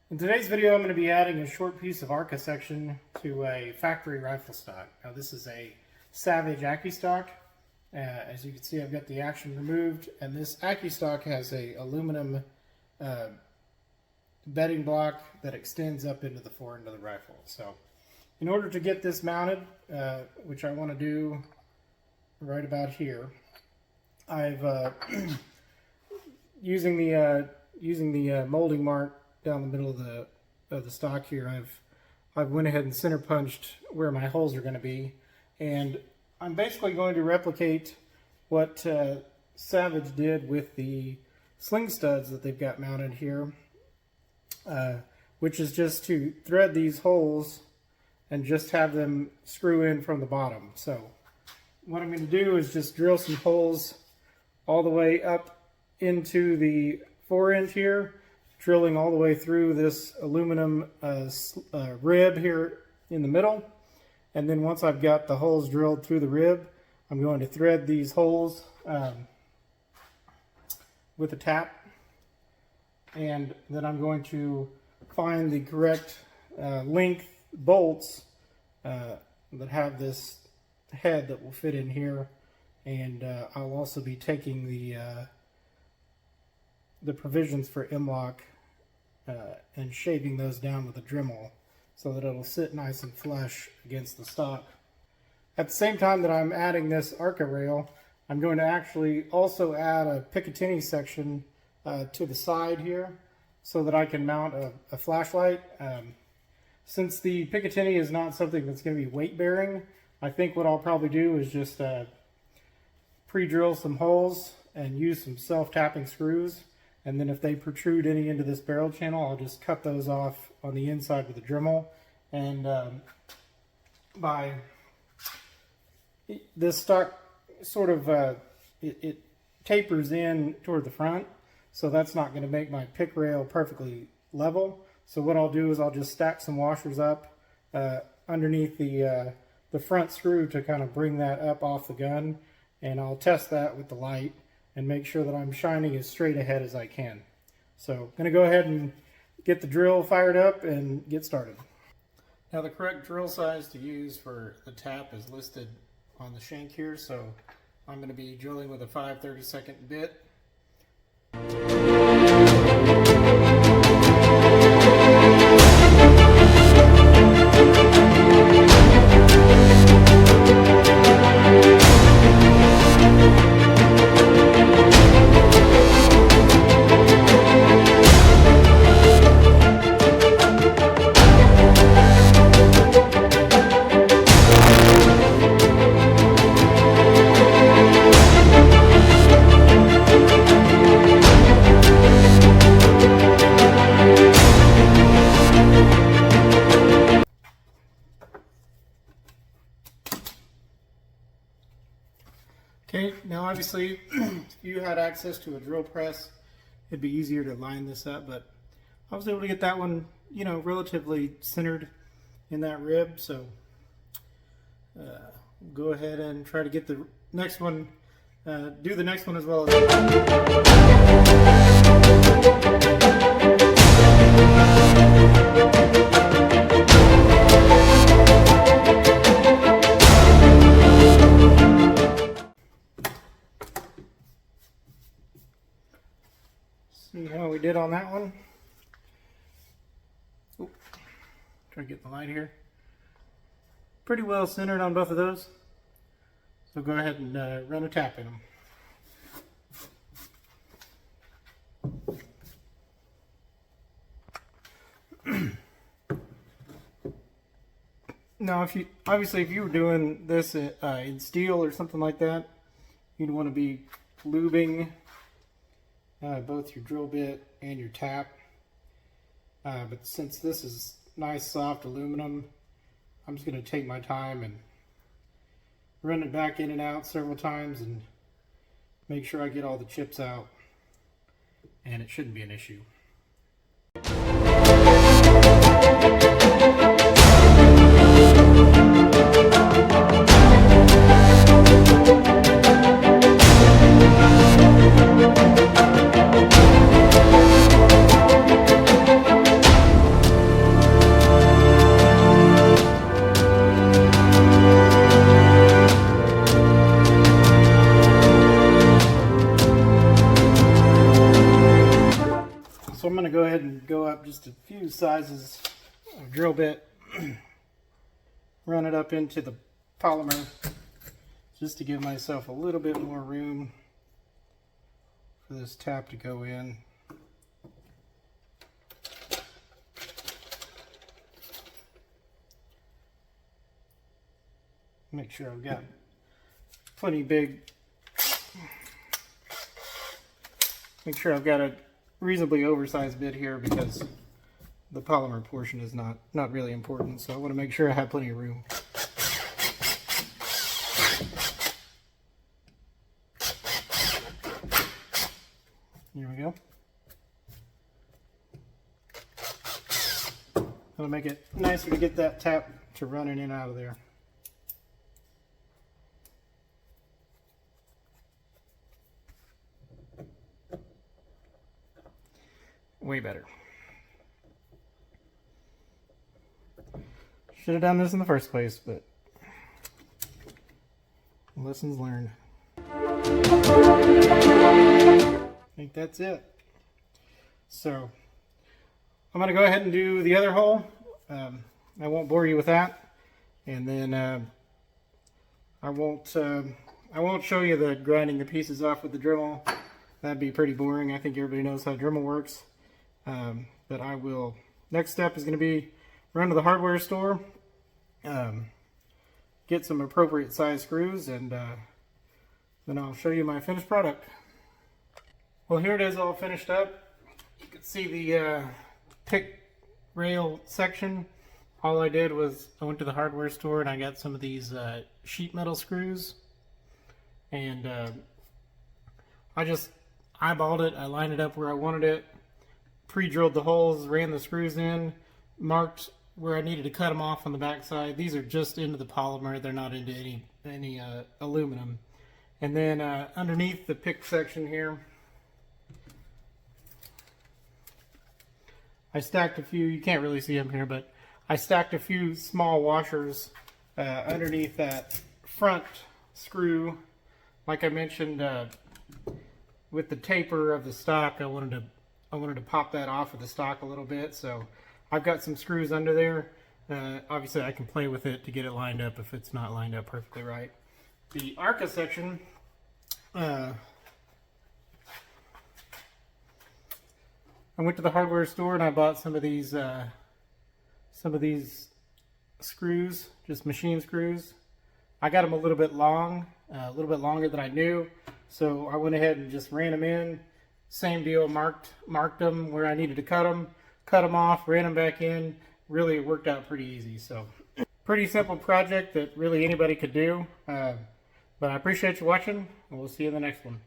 In today's video, I'm going to be adding a short piece of ARCA section to a factory rifle stock. Now this is a Savage AccuStock. As you can see, I've got the action removed, and this AccuStock has a aluminum bedding block that extends up into the fore end of the rifle. So in order to get this mounted, which I want to do right about here, I've using the molding mark down the middle of the stock here, I've went ahead and center punched where my holes are going to be, and I'm basically going to replicate what Savage did with the sling studs that they've got mounted here, which is just to thread these holes and just have them screw in from the bottom. So what I'm going to do is just drill some holes all the way up into the fore end here, drilling all the way through this aluminum rib here in the middle. And then once I've got the holes drilled through the rib, I'm going to thread these holes with a tap, and then I'm going to find the correct length bolts that have this head that will fit in here. And I'll also be taking the provisions for M-lock and shaping those down with a Dremel so that it'll sit nice and flush against the stock. At the same time that I'm adding this ARCA rail, I'm going to actually also add a Picatinny section to the side here so that I can mount a flashlight. Since the Picatinny is not something that's going to be weight bearing, I think what I'll probably do is just pre-drill some holes and use some self-tapping screws, and then if they protrude any into this barrel channel, I'll just cut those off on the inside with a Dremel. And by this stock sort of it tapers in toward the front, so that's not going to make my pick rail perfectly level. So what I'll do is I'll just stack some washers up underneath the front screw to kind of bring that up off the gun, and I'll test that with the light and make sure that I'm shining as straight ahead as I can. So I'm going to go ahead and get the drill fired up and get started. Now the correct drill size to use for the tap is listed on the shank here, so I'm going to be drilling with a 5/32 bit. Okay, now obviously if you had access to a drill press, it'd be easier to line this up, but I was able to get that one, you know, relatively centered in that rib. So go ahead and try to get the next one, do the next one as well See how we did on that one. Oop. Try to get the light here. Pretty well centered on both of those. So go ahead and run a tap in them. Now, if you were doing this in steel or something like that, you'd want to be lubing both your drill bit and your tap. But since this is nice soft aluminum, I'm just going to take my time and run it back in and out several times and make sure I get all the chips out, and it shouldn't be an issue. and go up just a few sizes of drill bit, run it up into the polymer just to give myself a little bit more room for this tap to go in. Make sure I've got plenty big, make sure I've got a reasonably oversized bit here because the polymer portion is not really important, so I want to make sure I have plenty of room. Here we go. That'll make it nicer to get that tap to run in and out of there. Way better. Should have done this in the first place, but lessons learned. I think that's it. So I'm going to go ahead and do the other hole. I won't bore you with that, and then I won't show you the grinding the pieces off with the Dremel. That'd be pretty boring. I think everybody knows how Dremel works. But I will, next step is going to be run to the hardware store, get some appropriate size screws, and then I'll show you my finished product. Well, here it is all finished up. You can see the pick rail section. All I did was I went to the hardware store and I got some of these sheet metal screws, and I just eyeballed it. I lined it up where I wanted it, pre-drilled the holes, ran the screws in, marked where I needed to cut them off on the back side. These are just into the polymer, they're not into any aluminum. And then underneath the pick section here, I stacked a few, you can't really see them here, but I stacked a few small washers underneath that front screw. Like I mentioned, with the taper of the stock, I wanted to pop that off of the stock a little bit, so I've got some screws under there. Obviously I can play with it to get it lined up if it's not lined up perfectly right. The ARCA section, I went to the hardware store and I bought some of these screws, just machine screws. I got them a little bit long, a little bit longer than I knew, so I went ahead and just ran them in. Same deal, marked them where I needed to cut them off, ran them back in. Really, it worked out pretty easy. So, pretty simple project that really anybody could do. But I appreciate you watching, and we'll see you in the next one.